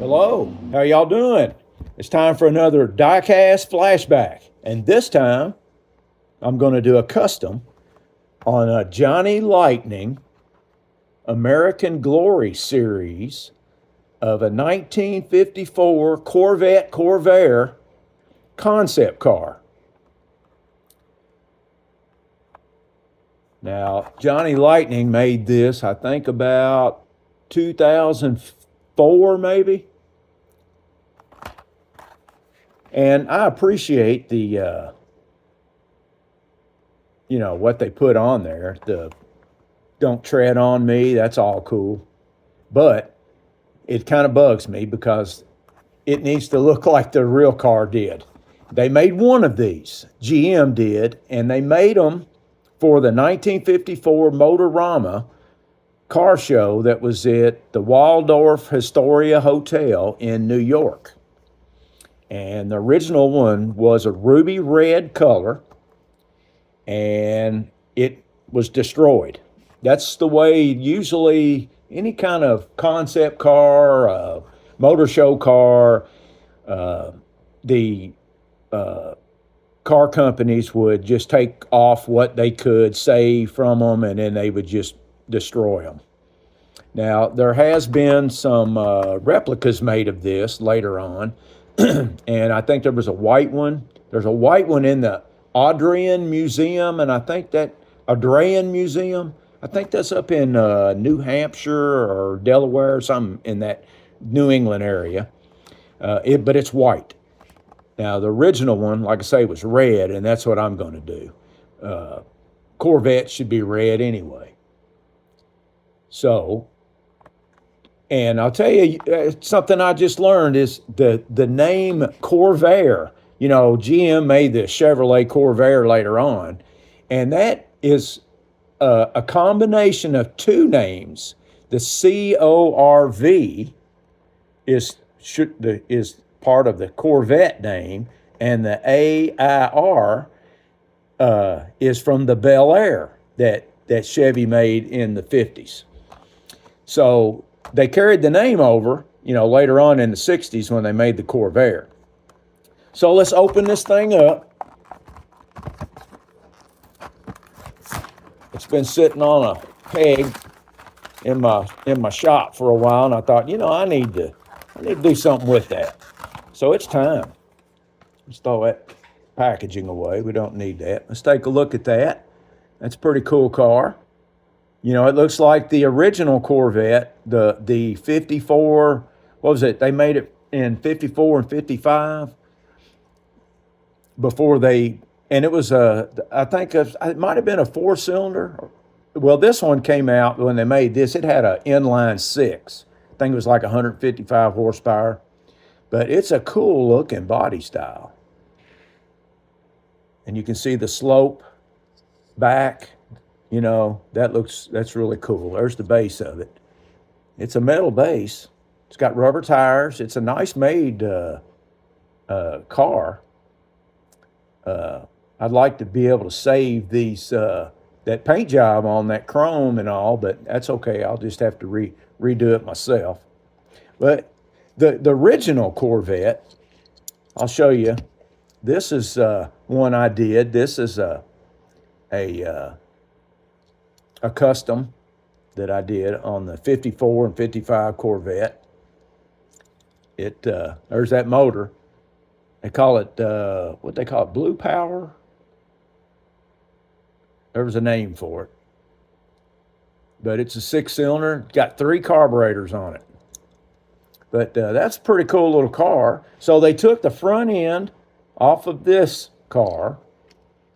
Hello, how y'all doing? It's time for another diecast flashback, and this time I'm going to do a custom on a Johnny Lightning American Glory series of a 1954 Corvette Corvair concept car. Now, Johnny Lightning made this, I think, about 2004, maybe. And I appreciate the, what they put on there. The "Don't Tread on Me," that's all cool. But it kind of bugs me because it needs to look like the real car did. They made one of these, GM did, and they made them for the 1954 Motorama car show that was at the Waldorf Astoria Hotel in New York. And the original one was a ruby red color, and it was destroyed. That's the way usually any kind of concept car, motor show car, the car companies would just take off what they could save from them, and then they would just destroy them. Now, there has been some replicas made of this later on, and I think there was a white one. There's a white one in the Adrian Museum, and I think that Adrian Museum, I think that's up in New Hampshire or Delaware or something in that New England area. But it's white. Now, the original one, like I say, was red, and that's what I'm going to do. Corvette should be red anyway. So, and I'll tell you, something I just learned is the name Corvair. GM made the Chevrolet Corvair later on, and that is a combination of two names. The CORV is part of the Corvette name, and the AIR is from the Bel Air that Chevy made in the 50s. So they carried the name over, later on in the 60s when they made the Corvair. So let's open this thing up. It's been sitting on a peg in my shop for a while, and I thought, I need to do something with that. So it's time. Let's throw that packaging away. We don't need that. Let's take a look at that. That's a pretty cool car. It looks like the original Corvette, the 54, what was it? They made it in 54 and 55 and it was I think it might have been a 4-cylinder. Well, this one came out when they made this. It had an inline 6. I think it was like 155 horsepower. But it's a cool looking body style. And you can see the slope back. That's really cool. There's the base of it. It's a metal base. It's got rubber tires. It's a nice made car. I'd like to be able to save these that paint job on that chrome and all, but that's okay. I'll just have to redo it myself. But the original Corvette, I'll show you. This is one I did. This is a custom that I did on the 54 and 55 Corvette. There's that motor. They call it, Blue Power? There was a name for it. But it's a 6-cylinder, got 3 carburetors on it. But that's a pretty cool little car. So they took the front end off of this car,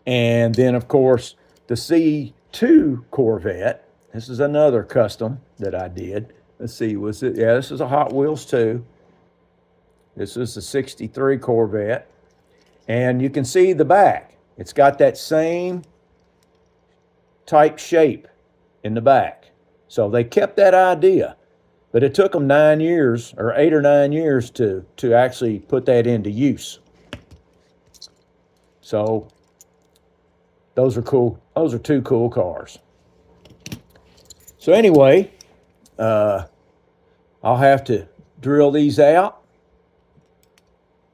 and then, of course, the C2 Corvette. This is another custom that I did. Let's see, this is a Hot Wheels 2. This is the 63 Corvette. And you can see the back. It's got that same type shape in the back. So they kept that idea. But it took them 9 years, or 8 or 9 years, to actually put that into use. So those are cool. Those are 2 cool cars. So anyway, I'll have to drill these out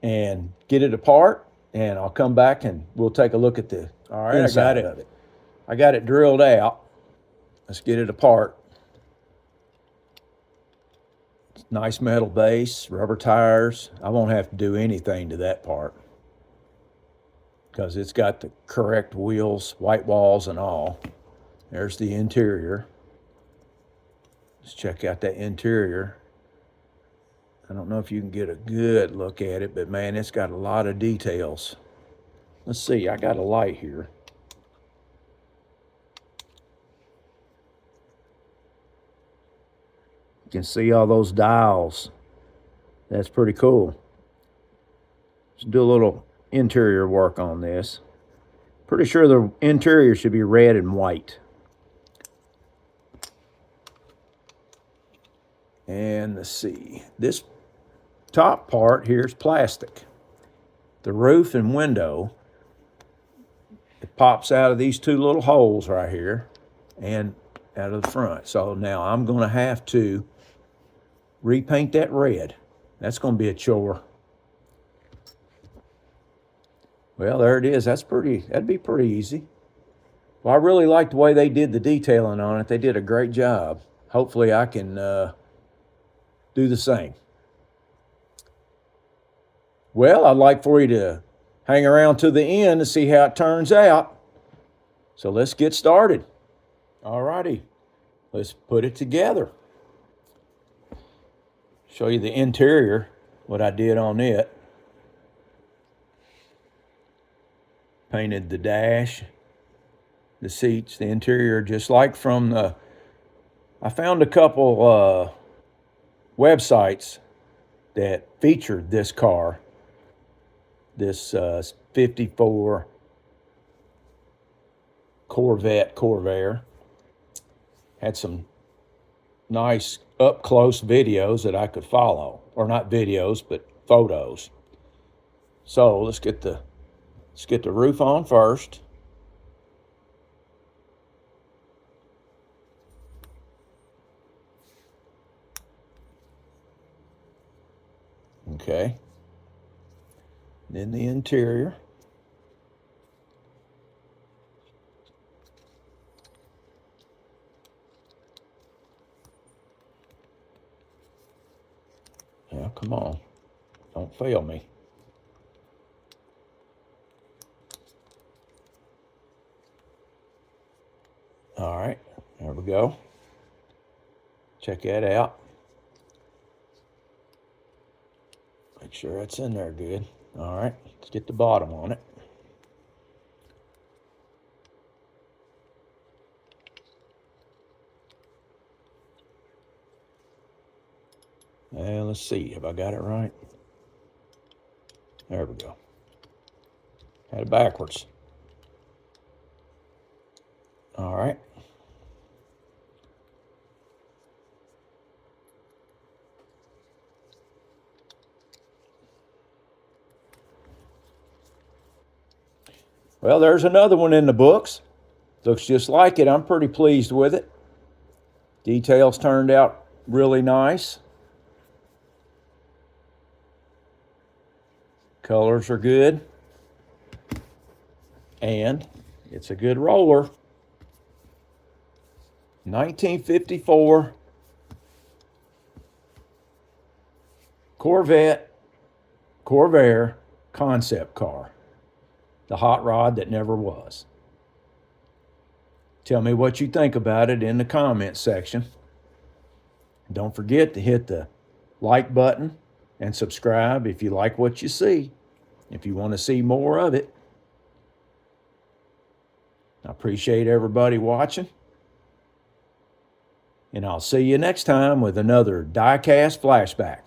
and get it apart, and I'll come back and we'll take a look at the inside of it. I got it drilled out. Let's get it apart. Nice metal base, rubber tires. I won't have to do anything to that part because it's got the correct wheels, white walls and all. There's the interior. Let's check out that interior. I don't know if you can get a good look at it, but man, it's got a lot of details. Let's see, I got a light here. You can see all those dials. That's pretty cool. Let's do a little interior work on this. Pretty sure the interior should be red and white. And let's see, this top part here is plastic. The roof and window, it pops out of these two little holes right here and out of the front. So now I'm going to have to repaint that red. That's going to be a chore. Well, there it is. That'd be pretty easy. Well, I really like the way they did the detailing on it. They did a great job. Hopefully I can do the same. Well, I'd like for you to hang around to the end to see how it turns out. So let's get started. All righty, let's put it together. Show you the interior, what I did on it. Painted the dash, the seats, the interior, just like from the, I found a couple websites that featured this car, this 54 Corvette Corvair. Had some nice up-close videos that I could follow, or not videos, but photos. So let's get the roof on first. Okay. Then the interior. Yeah, come on. Don't fail me. All right, there we go. Check that out. Make sure that's in there good. All right, let's get the bottom on it. And let's see, have I got it right? There we go. Had it backwards. All right. Well, there's another one in the books. Looks just like it. I'm pretty pleased with it. Details turned out really nice. Colors are good. And it's a good roller. 1954 Corvette Corvair concept car. The hot rod that never was. Tell me what you think about it in the comments section. Don't forget to hit the like button and subscribe if you like what you see, if you want to see more of it. I appreciate everybody watching. And I'll see you next time with another diecast flashback.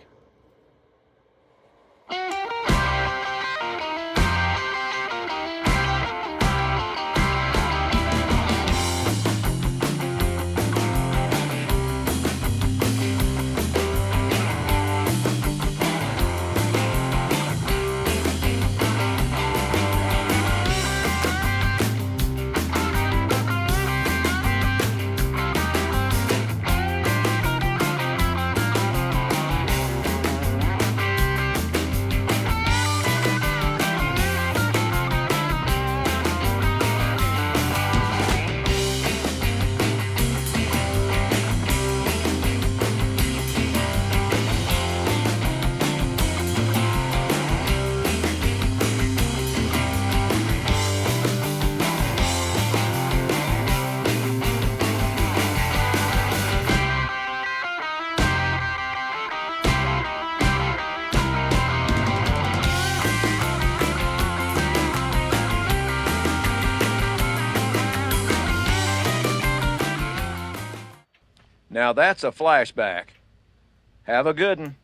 Now that's a flashback. Have a good one.